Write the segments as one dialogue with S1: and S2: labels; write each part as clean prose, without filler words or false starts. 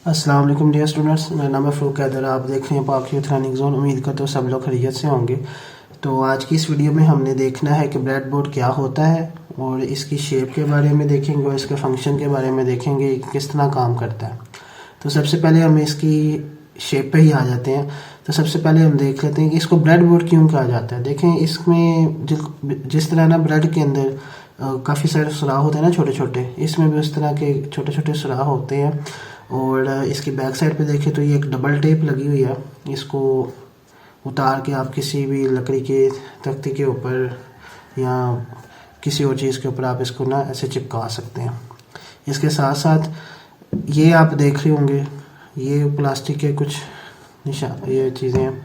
S1: अस्सलाम वालेकुम dear students, मेरा नाम है फ़रूक हैदर। आप देख रहे हैं पाक यूथ लर्निंग जोन। उम्मीद करता हूँ सब लोग खैरियत से होंगे। तो आज की इस वीडियो में हमने देखना है कि ब्रेड बोर्ड क्या होता है और इसकी शेप के बारे में देखेंगे और इसके फंक्शन के बारे में देखेंगे कि किस तरह काम करता है। तो सबसे पहले हम इसकी शेप पे ही आ जाते हैं। तो सबसे पहले हम देख लेते हैं कि इसको ब्रेड बोर्ड क्यों कहा जाता है। देखें, इसमें जिस तरह ना ब्रेड के अंदर काफ़ी सारे सुराख होते हैं ना छोटे छोटे, इसमें भी उस तरह के छोटे छोटे सुराख होते हैं। और इसकी बैक साइड पे देखें तो ये एक डबल टेप लगी हुई है। इसको उतार के आप किसी भी लकड़ी के तख्ते के ऊपर या किसी और चीज़ के ऊपर आप इसको ना ऐसे चिपका सकते हैं। इसके साथ साथ ये आप देख रहे होंगे, ये प्लास्टिक के कुछ निशान, ये चीज़ें हैं,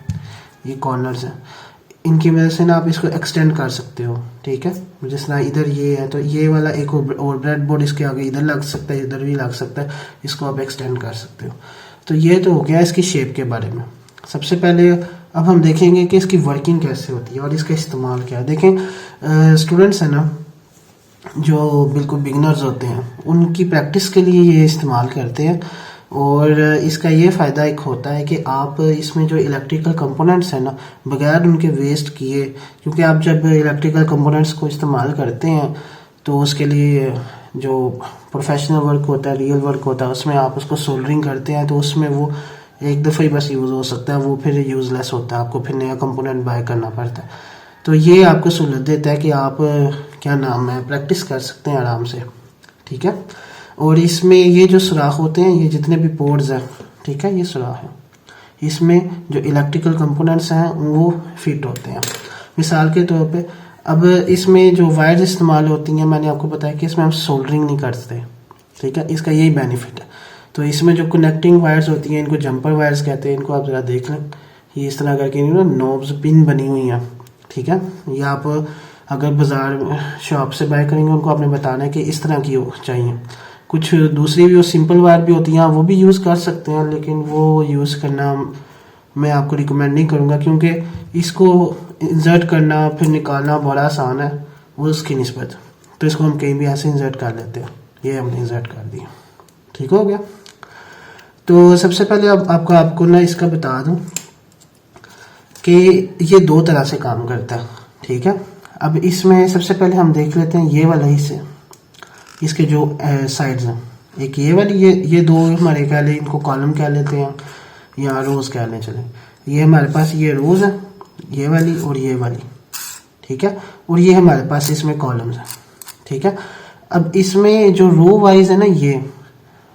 S1: ये कॉर्नर्स हैं। इनकी वजह से ना आप इसको एक्सटेंड कर सकते हो। ठीक है, जिस तरह इधर ये है तो ये वाला एक और ब्रेड बोर्ड इसके आगे इधर लग सकता है, इधर भी लग सकता है। इसको आप एक्सटेंड कर सकते हो। तो ये तो हो गया इसकी शेप के बारे में। सबसे पहले अब हम देखेंगे कि इसकी वर्किंग कैसे होती है और इसका इस्तेमाल क्या है। देखें, स्टूडेंट्स हैं ना जो बिल्कुल बिगनर्स होते हैं, उनकी प्रैक्टिस के लिए ये इस्तेमाल करते हैं। और इसका ये फ़ायदा एक होता है कि आप इसमें जो इलेक्ट्रिकल कंपोनेंट्स हैं ना, बगैर उनके वेस्ट किए, क्योंकि आप जब इलेक्ट्रिकल कंपोनेंट्स को इस्तेमाल करते हैं तो उसके लिए जो प्रोफेशनल वर्क होता है, रियल वर्क होता है, उसमें आप उसको सोल्डरिंग करते हैं तो उसमें वो एक दफ़ा ही बस यूज़ हो सकता है, वो फिर यूज़लेस होता है, आपको फिर नया कंपोनेंट बाय करना पड़ता है। तो ये आपको सहूलत देता है कि आप क्या नाम है प्रैक्टिस कर सकते हैं आराम से। ठीक है, और इसमें ये जो सुराख होते हैं, ये जितने भी पोर्ट्स हैं, ठीक है, ये सुराख है, इसमें जो इलेक्ट्रिकल कंपोनेंट्स हैं वो फिट होते हैं। मिसाल के तौर पे अब इसमें जो वायर्स इस्तेमाल होती हैं, मैंने आपको बताया कि इसमें हम सोल्डरिंग नहीं करते। ठीक है, इसका यही बेनिफिट है। तो इसमें जो कनेक्टिंग वायर्स होती हैं, इनको जंपर वायर्स कहते हैं। इनको आप ज़रा देख लें, ये इस तरह करके ना नोब्स पिन बनी हुई हैं। ठीक है, ये आप अगर बाज़ार शॉप से बाय करेंगे, उनको आपने बताना है कि इस तरह की चाहिए। कुछ दूसरी भी सिंपल वायर भी होती हैं, वो भी यूज़ कर सकते हैं, लेकिन वो यूज़ करना मैं आपको रिकमेंड नहीं करूँगा, क्योंकि इसको इंसर्ट करना फिर निकालना बड़ा आसान है वो उसकी निस्बत। तो इसको हम कहीं भी ऐसे इंसर्ट कर लेते हैं। ये हमने इंसर्ट कर दिया, ठीक हो गया। तो सबसे पहले अब आपको ना इसका बता दूं कि ये दो तरह से काम करता है। ठीक है, अब इसमें सबसे पहले हम देख लेते हैं ये वाला हिस्से, इसके जो साइड्स हैं। एक ये वाली, ये दो हमारे कह लें, इनको कॉलम कह लेते हैं या रोज़ कह लें। चलें, ये हमारे पास ये रोज़ है, ये वाली और ये वाली। ठीक है, और ये हमारे पास इसमें कॉलम्स हैं। ठीक है, अब इसमें जो रो वाइज है ना, ये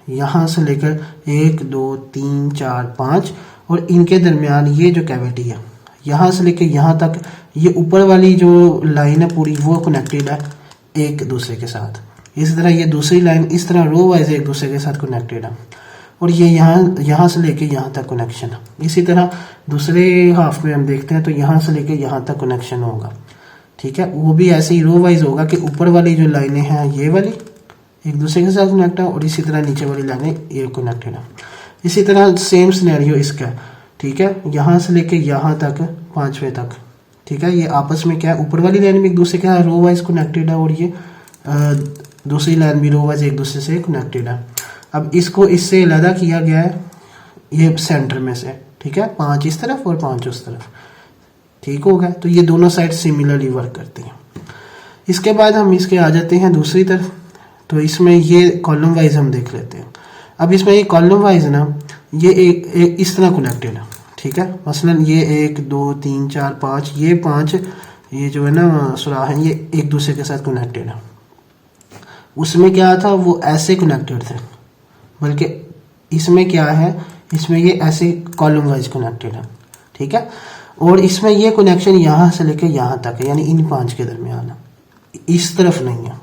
S1: यहाँ से लेकर 1 2 3 4 5 और इनके दरमियान ये जो कैविटी है, यहाँ से लेकर यहाँ तक, ये ऊपर वाली जो लाइन है पूरी, वो कनेक्टेड है एक दूसरे के साथ। इसी तरह ये दूसरी लाइन इस तरह रो वाइज एक दूसरे के साथ कनेक्टेड है। और ये यहाँ से लेके यहाँ तक कनेक्शन है। इसी तरह दूसरे हाफ में हम देखते हैं तो यहाँ से लेके यहाँ तक कनेक्शन होगा। ठीक है, वो भी ऐसे ही रो वाइज होगा कि ऊपर वाली जो लाइनें हैं ये वाली एक दूसरे के साथ कनेक्ट है और इसी तरह नीचे वाली लाइनें ये कनेक्टेड है। इसी तरह सेम सिनेरियो इसका। ठीक है, यहाँ से लेके यहाँ तक 5वें तक। ठीक है, ये आपस में क्या है, ऊपर वाली लाइन भी एक दूसरे के साथ रो वाइज कनेक्टेड है और ये दूसरी लाइन भी रो वाइज एक दूसरे से कनेक्टेड है। अब इसको इससे अलग किया गया है ये सेंटर में से। ठीक है, 5 इस तरफ और 5 उस तरफ। ठीक हो गया, तो ये दोनों साइड सिमिलरली वर्क करते हैं। इसके बाद हम इसके आ जाते हैं दूसरी तरफ। तो इसमें ये कॉलम वाइज हम देख लेते हैं। अब इसमें ये कॉलम वाइज ना, ये एक इस तरह कनेक्टेड है। ठीक है, मसलन ये 1 2 3 4 5, ये 5 ये जो है ना सुराख है, ये एक दूसरे के साथ कनेक्टेड है। उसमें क्या था, वो ऐसे कनेक्टेड थे, बल्कि इसमें क्या है, इसमें ये ऐसे कॉलम वाइज कनेक्टेड है। ठीक है, और इसमें ये कनेक्शन यहाँ से लेकर यहाँ तक है, यानी इन 5 के दरमियान है, इस तरफ नहीं है।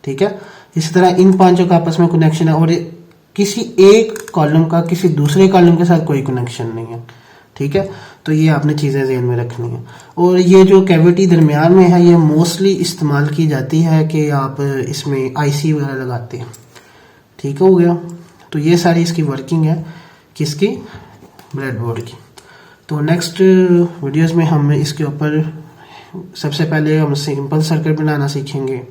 S1: ठीक है, इसी तरह इन 5 का आपस में कनेक्शन है और किसी एक कॉलम का किसी दूसरे कॉलम के साथ कोई कनेक्शन नहीं है। ठीक है, तो ये आपने चीज़ें ज़हन में रखनी है। और ये जो कैविटी दरमियान में है, ये मोस्टली इस्तेमाल की जाती है कि आप इसमें आईसी वगैरह लगाते हैं। ठीक हो गया, तो ये सारी इसकी वर्किंग है किसकी, ब्रेड बोर्ड की। तो नेक्स्ट वीडियोस में हम इसके ऊपर सबसे पहले हम सिंपल सर्किट बनाना सीखेंगे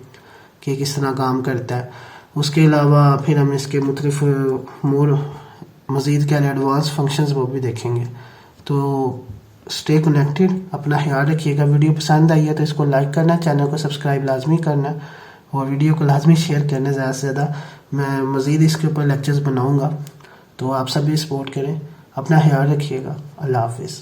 S1: कि किस तरह काम करता है। उसके अलावा फिर हम इसके मुख्तलिफ मोर मज़ीद क्या एडवांस फंक्शंस वो भी देखेंगे। तो स्टे कनेक्टेड, अपना ख्याल रखिएगा। वीडियो पसंद आई है तो इसको लाइक करना, चैनल को सब्सक्राइब लाजमी करना और वीडियो को लाजमी शेयर करना ज़्यादा से ज़्यादा। मैं मज़ीद इसके ऊपर लेक्चर्स बनाऊँगा, तो आप सभी सपोर्ट करें। अपना ख्याल रखिएगा। अल्लाह हाफिज़।